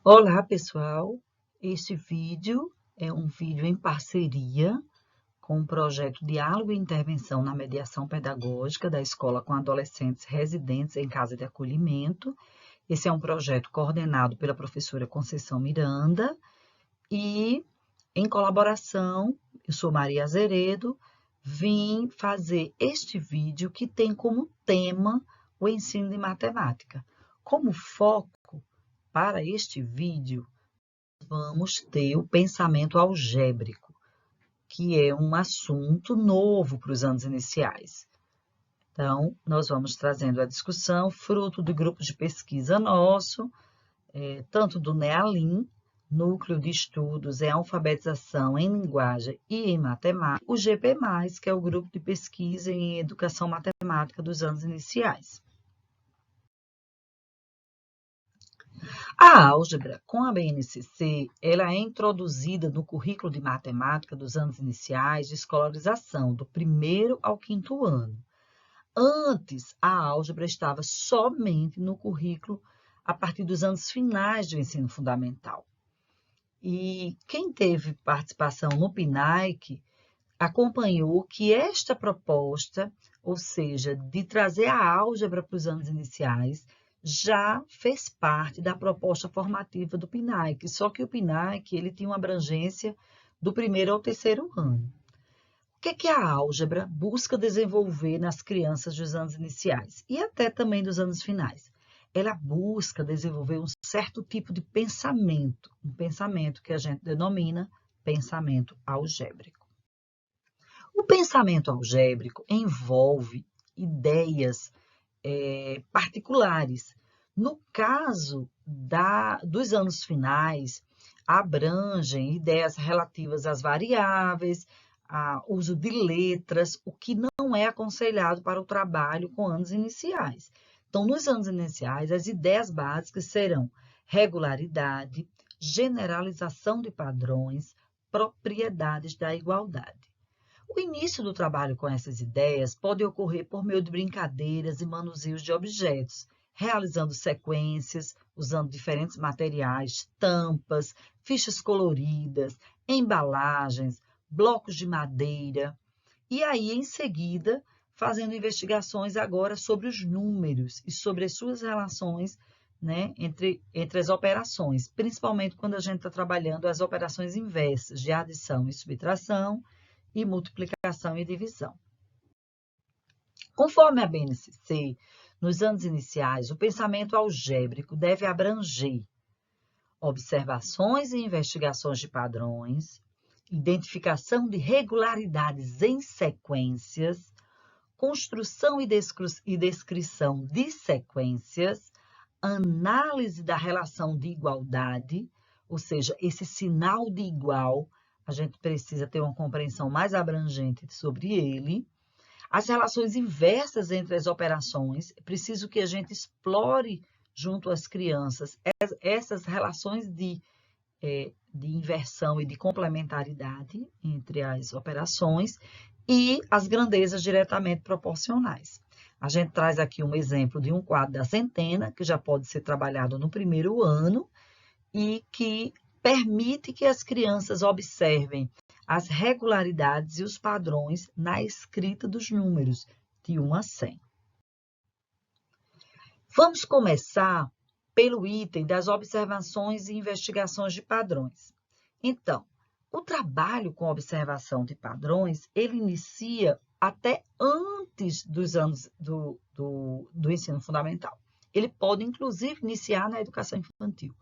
Olá, pessoal! Este vídeo é um vídeo em parceria com o projeto Diálogo e Intervenção na Mediação Pedagógica da Escola com Adolescentes Residentes em Casa de Acolhimento. Esse é um projeto coordenado pela professora Conceição Miranda e, em colaboração, eu sou Maria Azeredo, vim fazer este vídeo que tem como tema o ensino de matemática. Como foco para este vídeo, vamos ter o pensamento algébrico, que é um assunto novo para os anos iniciais. Então, nós vamos trazendo a discussão, fruto do grupo de pesquisa nosso, tanto do NEALIM, Núcleo de Estudos em Alfabetização em Linguagem e em Matemática, o GP+, que é o grupo de pesquisa em Educação Matemática dos anos iniciais. A álgebra, com a BNCC, ela é introduzida no currículo de matemática dos anos iniciais de escolarização, do 1º ao 5º ano. Antes, a álgebra estava somente no currículo a partir dos anos finais do ensino fundamental. E quem teve participação no PNAEC acompanhou que esta proposta, ou seja, de trazer a álgebra para os anos iniciais, já fez parte da proposta formativa do PNAEC, só que o PNAEC ele tinha uma abrangência do 1º ao 3º ano. O que a álgebra busca desenvolver nas crianças dos anos iniciais e até também dos anos finais? Ela busca desenvolver um certo tipo de pensamento, um pensamento que a gente denomina pensamento algébrico. O pensamento algébrico envolve ideias particulares. No caso dos anos finais, abrangem ideias relativas às variáveis, ao uso de letras, o que não é aconselhado para o trabalho com anos iniciais. Então, nos anos iniciais, as ideias básicas serão regularidade, generalização de padrões, propriedades da igualdade. O início do trabalho com essas ideias pode ocorrer por meio de brincadeiras e manuseios de objetos, realizando sequências, usando diferentes materiais, tampas, fichas coloridas, embalagens, blocos de madeira. E aí, em seguida, fazendo investigações agora sobre os números e sobre as suas relações, né, entre as operações, principalmente quando a gente está trabalhando as operações inversas de adição e subtração, e multiplicação e divisão. Conforme a BNCC, nos anos iniciais, o pensamento algébrico deve abranger observações e investigações de padrões, identificação de regularidades em sequências, construção e descrição de sequências, análise da relação de igualdade, ou seja, esse sinal de igual, a gente precisa ter uma compreensão mais abrangente sobre ele. As relações inversas entre as operações, é preciso que a gente explore junto às crianças essas relações de inversão e de complementaridade entre as operações e as grandezas diretamente proporcionais. A gente traz aqui um exemplo de um quadro da centena, que já pode ser trabalhado no 1º ano e que permite que as crianças observem as regularidades e os padrões na escrita dos números, de 1 a 100. Vamos começar pelo item das observações e investigações de padrões. Então, o trabalho com observação de padrões, ele inicia até antes dos anos do ensino fundamental. Ele pode, inclusive, iniciar na educação infantil.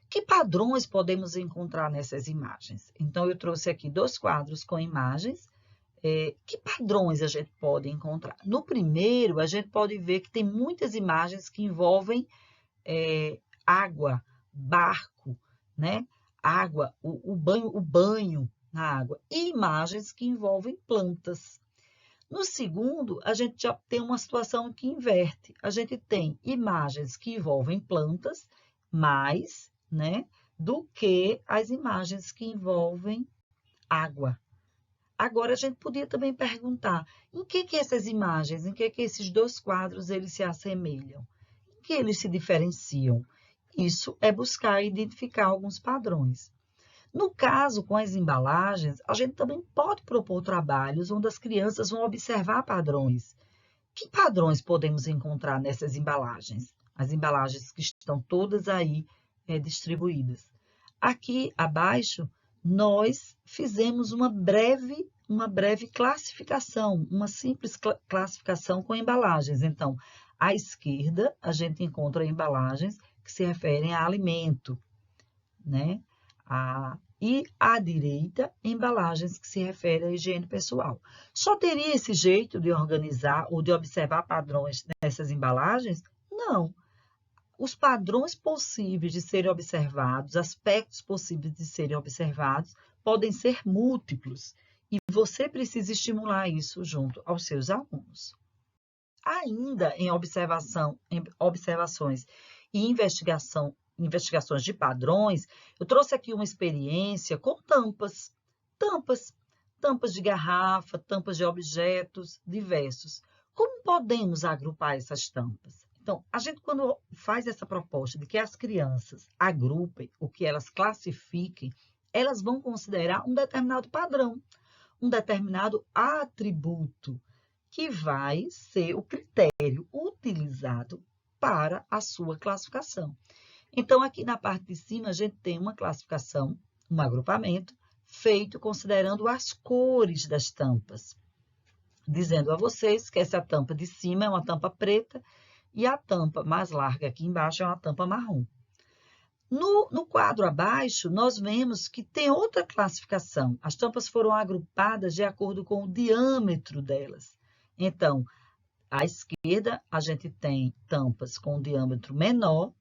Que padrões podemos encontrar nessas imagens? Então, eu trouxe aqui 2 quadros com imagens. Que padrões a gente pode encontrar? No primeiro, a gente pode ver que tem muitas imagens que envolvem água, barco, né? Água, o banho na água, e imagens que envolvem plantas. No segundo, a gente já tem uma situação que inverte. A gente tem imagens que envolvem plantas, mais, né, do que as imagens que envolvem água. Agora, a gente podia também perguntar, em que essas imagens, em que esses 2 quadros eles se assemelham? Em que eles se diferenciam? isso é buscar e identificar alguns padrões. No caso, com as embalagens, a gente também pode propor trabalhos onde as crianças vão observar padrões. Que padrões podemos encontrar nessas embalagens? As embalagens que estão todas aí distribuídas. Aqui abaixo, nós fizemos uma breve classificação, uma simples classificação com embalagens. Então, à esquerda, a gente encontra embalagens que se referem a alimento, né? E à direita, embalagens que se referem à higiene pessoal. Só teria esse jeito de organizar ou de observar padrões nessas embalagens? Não. Os padrões possíveis de serem observados, aspectos possíveis de serem observados, podem ser múltiplos. E você precisa estimular isso junto aos seus alunos. Ainda em observações e investigações de padrões, eu trouxe aqui uma experiência com tampas de garrafa, tampas de objetos diversos. Como podemos agrupar essas tampas? Então, a gente, quando faz essa proposta de que as crianças agrupem, ou que elas classifiquem, elas vão considerar um determinado padrão, um determinado atributo, que vai ser o critério utilizado para a sua classificação. Então, aqui na parte de cima, a gente tem uma classificação, um agrupamento, feito considerando as cores das tampas. Dizendo a vocês que essa tampa de cima é uma tampa preta e a tampa mais larga aqui embaixo é uma tampa marrom. No quadro abaixo, nós vemos que tem outra classificação. As tampas foram agrupadas de acordo com o diâmetro delas. Então, à esquerda, a gente tem tampas com diâmetro menor,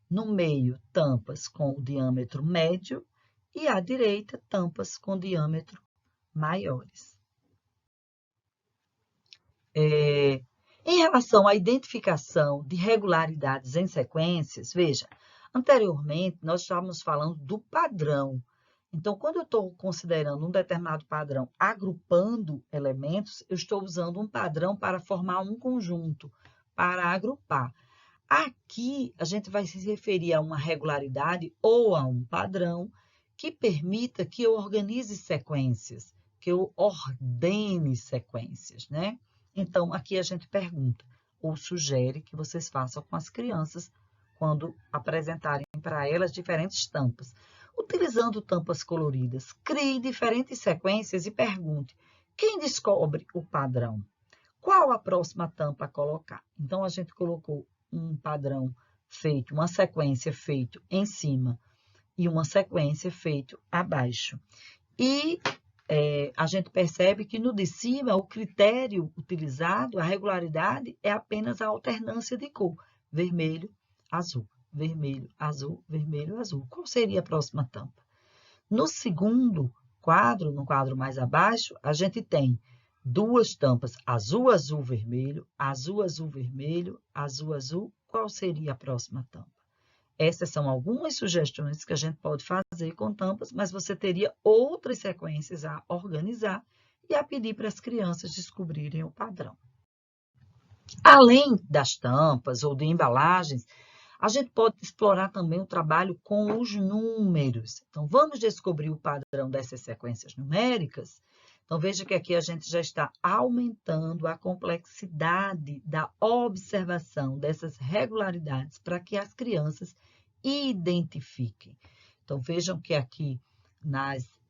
no meio, tampas com diâmetro médio e à direita, tampas com diâmetro maiores. Em relação à identificação de regularidades em sequências, veja, anteriormente nós estávamos falando do padrão. Então, quando eu estou considerando um determinado padrão agrupando elementos, eu estou usando um padrão para formar um conjunto, para agrupar. Aqui, a gente vai se referir a uma regularidade ou a um padrão que permita que eu organize sequências, que eu ordene sequências, né? Então, aqui a gente pergunta ou sugere que vocês façam com as crianças quando apresentarem para elas diferentes tampas. Utilizando tampas coloridas, crie diferentes sequências e pergunte: quem descobre o padrão? Qual a próxima tampa a colocar? Então, a gente colocou um padrão feito, uma sequência feita em cima e uma sequência feita abaixo. E a gente percebe que no de cima, o critério utilizado, a regularidade, é apenas a alternância de cor. Vermelho, azul, vermelho, azul, vermelho, azul. Qual seria a próxima tampa? No segundo quadro, no quadro mais abaixo, a gente tem duas tampas, azul, azul, vermelho, azul, azul, vermelho, azul, azul. Qual seria a próxima tampa? Essas são algumas sugestões que a gente pode fazer com tampas, mas você teria outras sequências a organizar e a pedir para as crianças descobrirem o padrão. Além das tampas ou de embalagens, a gente pode explorar também o trabalho com os números. Então, vamos descobrir o padrão dessas sequências numéricas? Então, veja que aqui a gente já está aumentando a complexidade da observação dessas regularidades para que as crianças identifiquem. Então, vejam que aqui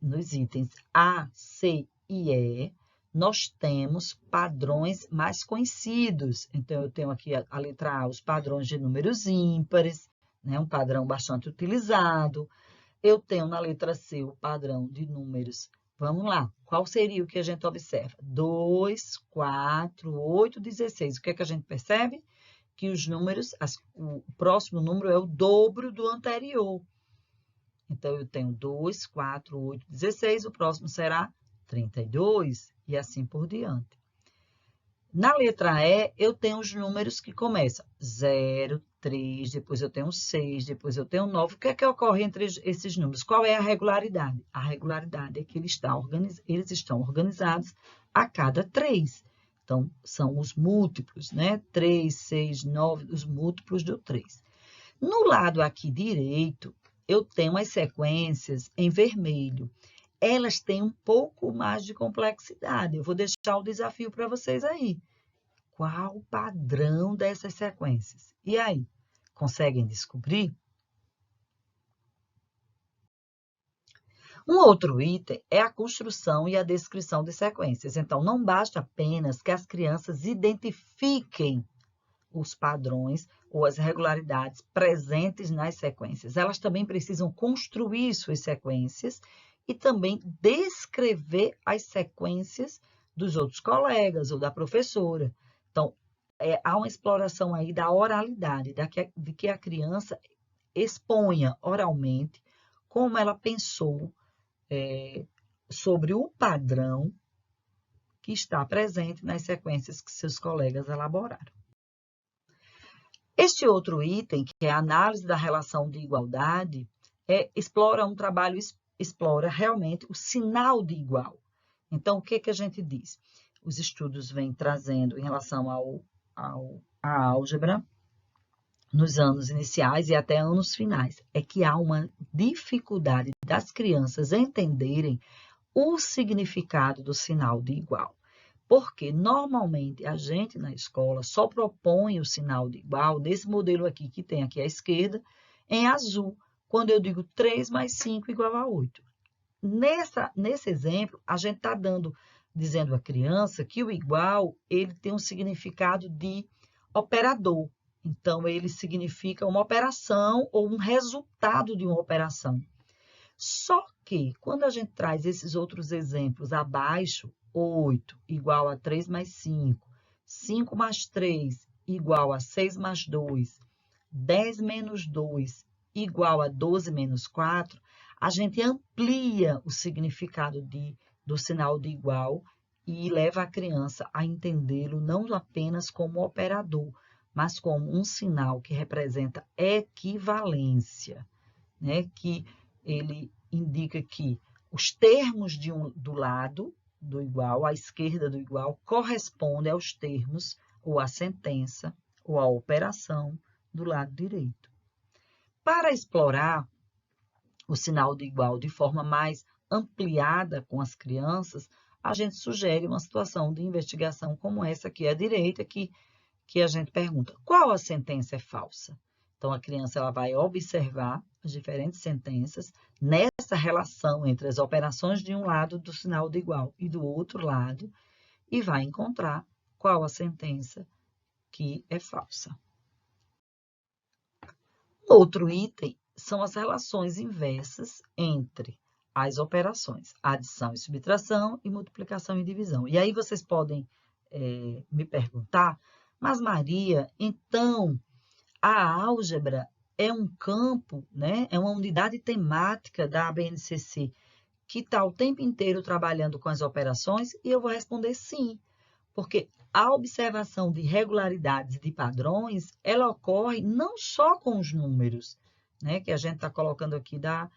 nos itens A, C e E, nós temos padrões mais conhecidos. Então, eu tenho aqui a letra A, os padrões de números ímpares, né? Um padrão bastante utilizado. Eu tenho na letra C o padrão de números. Vamos lá, qual seria o que a gente observa? 2, 4, 8, 16. O que é que a gente percebe? Que os números, o próximo número é o dobro do anterior. Então, eu tenho 2, 4, 8, 16. O próximo será 32 e assim por diante. Na letra E, eu tenho os números que começam 0, 3, depois eu tenho 6, depois eu tenho 9. O que é que ocorre entre esses números? Qual é a regularidade? A regularidade é que eles estão organizados a cada 3. Então, são os múltiplos, né? 3, 6, 9, os múltiplos do 3. No lado aqui direito, eu tenho as sequências em vermelho. Elas têm um pouco mais de complexidade. Eu vou deixar o desafio para vocês aí. Qual o padrão dessas sequências? E aí, conseguem descobrir? Um outro item é a construção e a descrição de sequências. Então, não basta apenas que as crianças identifiquem os padrões ou as regularidades presentes nas sequências. Elas também precisam construir suas sequências e também descrever as sequências dos outros colegas ou da professora. Então, há uma exploração aí da oralidade, de que a criança exponha oralmente como ela pensou sobre o padrão que está presente nas sequências que seus colegas elaboraram. Este outro item, que é a análise da relação de igualdade, explora realmente o sinal de igual. Então, o que a gente diz? Os estudos vêm trazendo em relação à álgebra, nos anos iniciais e até anos finais, é que há uma dificuldade das crianças entenderem o significado do sinal de igual. Porque, normalmente, a gente na escola só propõe o sinal de igual desse modelo aqui, que tem aqui à esquerda, em azul, quando eu digo 3 mais 5 igual a 8. Nesse exemplo, a gente está dizendo à criança que o igual ele tem um significado de operador. Então, ele significa uma operação ou um resultado de uma operação. Só que, quando a gente traz esses outros exemplos abaixo, 8 igual a 3 mais 5, 5 mais 3 igual a 6 mais 2, 10 menos 2 igual a 12 menos 4, a gente amplia o significado do sinal de igual e leva a criança a entendê-lo não apenas como operador, mas como um sinal que representa equivalência, né? Que ele indica que os termos do lado do igual, à esquerda do igual, correspondem aos termos ou à sentença ou à operação do lado direito. Para explorar o sinal de igual de forma mais ampliada com as crianças, a gente sugere uma situação de investigação como essa aqui à direita, que a gente pergunta, qual a sentença é falsa? Então, a criança ela vai observar as diferentes sentenças nessa relação entre as operações de um lado do sinal de igual e do outro lado e vai encontrar qual a sentença que é falsa. Outro item são as relações inversas entre as operações adição e subtração e multiplicação e divisão. E aí vocês podem me perguntar, mas Maria, então a álgebra é um campo, né? É uma unidade temática da ABNCC que está o tempo inteiro trabalhando com as operações? E eu vou responder sim, porque a observação de regularidades e de padrões, ela ocorre não só com os números, né? Que a gente está colocando aqui da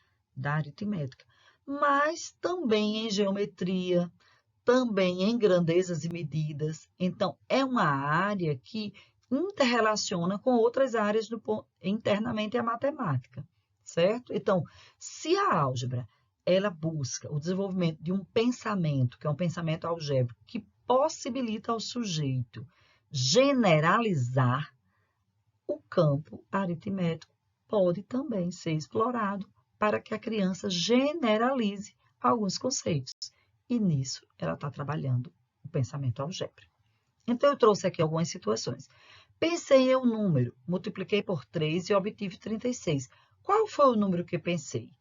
aritmética, mas também em geometria, também em grandezas e medidas. Então, é uma área que interrelaciona com outras áreas internamente a matemática, certo? Então, se a álgebra ela busca o desenvolvimento de um pensamento, que é um pensamento algébrico, que possibilita ao sujeito generalizar, o campo aritmético pode também ser explorado para que a criança generalize alguns conceitos. E nisso ela está trabalhando o pensamento algébrico. Então, eu trouxe aqui algumas situações. Pensei em um número, multipliquei por 3 e obtive 36. Qual foi o número que pensei?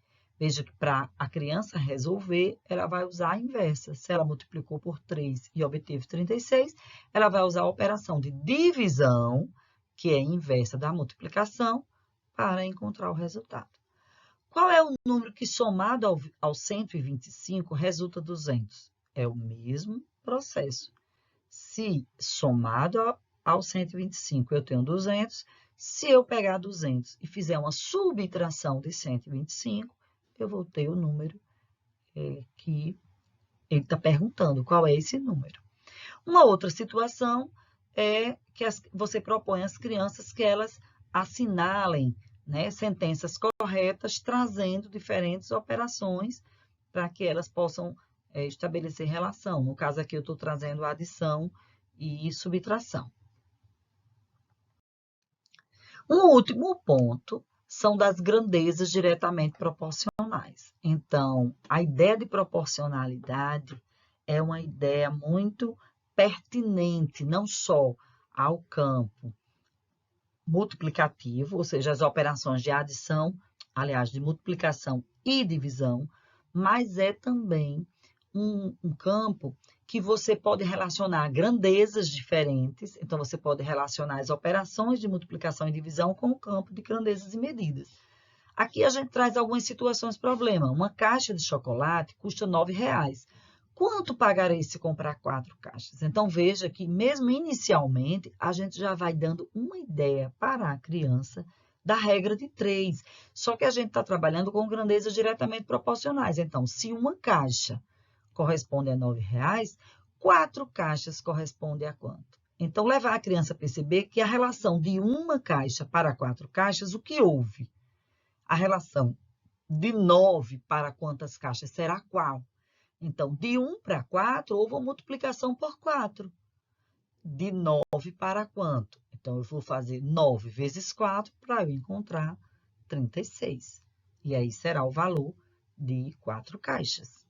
Veja que para a criança resolver, ela vai usar a inversa. Se ela multiplicou por 3 e obteve 36, ela vai usar a operação de divisão, que é a inversa da multiplicação, para encontrar o resultado. Qual é o número que, somado ao 125, resulta 200? É o mesmo processo. Se somado ao 125 eu tenho 200, se eu pegar 200 e fizer uma subtração de 125, eu vou ter o número que ele está perguntando, qual é esse número. Uma outra situação é que você propõe às crianças que elas assinalem né, sentenças corretas, trazendo diferentes operações para que elas possam estabelecer relação. No caso aqui, eu estou trazendo adição e subtração. Um último ponto são das grandezas diretamente proporcionais. Então, a ideia de proporcionalidade é uma ideia muito pertinente, não só ao campo multiplicativo, ou seja, as operações de adição, aliás, de multiplicação e divisão, mas é também um campo que você pode relacionar grandezas diferentes, então você pode relacionar as operações de multiplicação e divisão com o campo de grandezas e medidas. Aqui a gente traz algumas situações problema. Uma caixa de chocolate custa R$9. Quanto pagarei se comprar 4 caixas? Então, veja que mesmo inicialmente, a gente já vai dando uma ideia para a criança da regra de 3. Só que a gente está trabalhando com grandezas diretamente proporcionais. Então, se uma caixa corresponde a R$9, 4 caixas correspondem a quanto? Então, levar a criança a perceber que a relação de uma caixa para 4 caixas, o que houve? A relação de 9 para quantas caixas será qual? Então, de 1 para 4, houve uma multiplicação por 4. De 9 para quanto? Então, eu vou fazer 9 vezes 4 para eu encontrar 36. E aí será o valor de 4 caixas.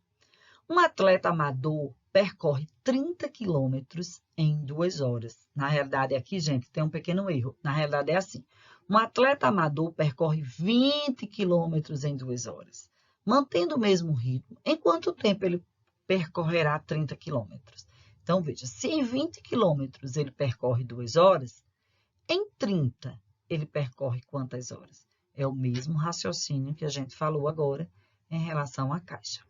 Um atleta amador percorre 30 quilômetros em 2 horas. Na realidade, aqui, gente, tem um pequeno erro. Na realidade, é assim. Um atleta amador percorre 20 quilômetros em 2 horas. Mantendo o mesmo ritmo, em quanto tempo ele percorrerá 30 quilômetros? Então, veja, se em 20 quilômetros ele percorre 2 horas, em 30 ele percorre quantas horas? É o mesmo raciocínio que a gente falou agora em relação à caixa.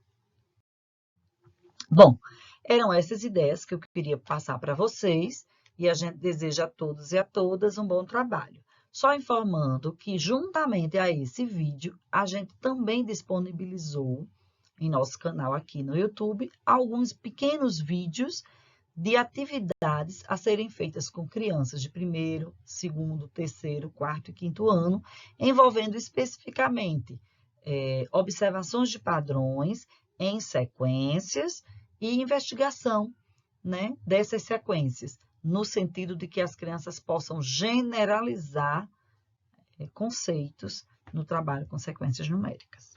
Bom, eram essas ideias que eu queria passar para vocês e a gente deseja a todos e a todas um bom trabalho. Só informando que, juntamente a esse vídeo, a gente também disponibilizou em nosso canal aqui no YouTube alguns pequenos vídeos de atividades a serem feitas com crianças de 1º, 2º, 3º, 4º e 5º ano, envolvendo especificamente observações de padrões em sequências e investigação, né, dessas sequências, no sentido de que as crianças possam generalizar conceitos no trabalho com sequências numéricas.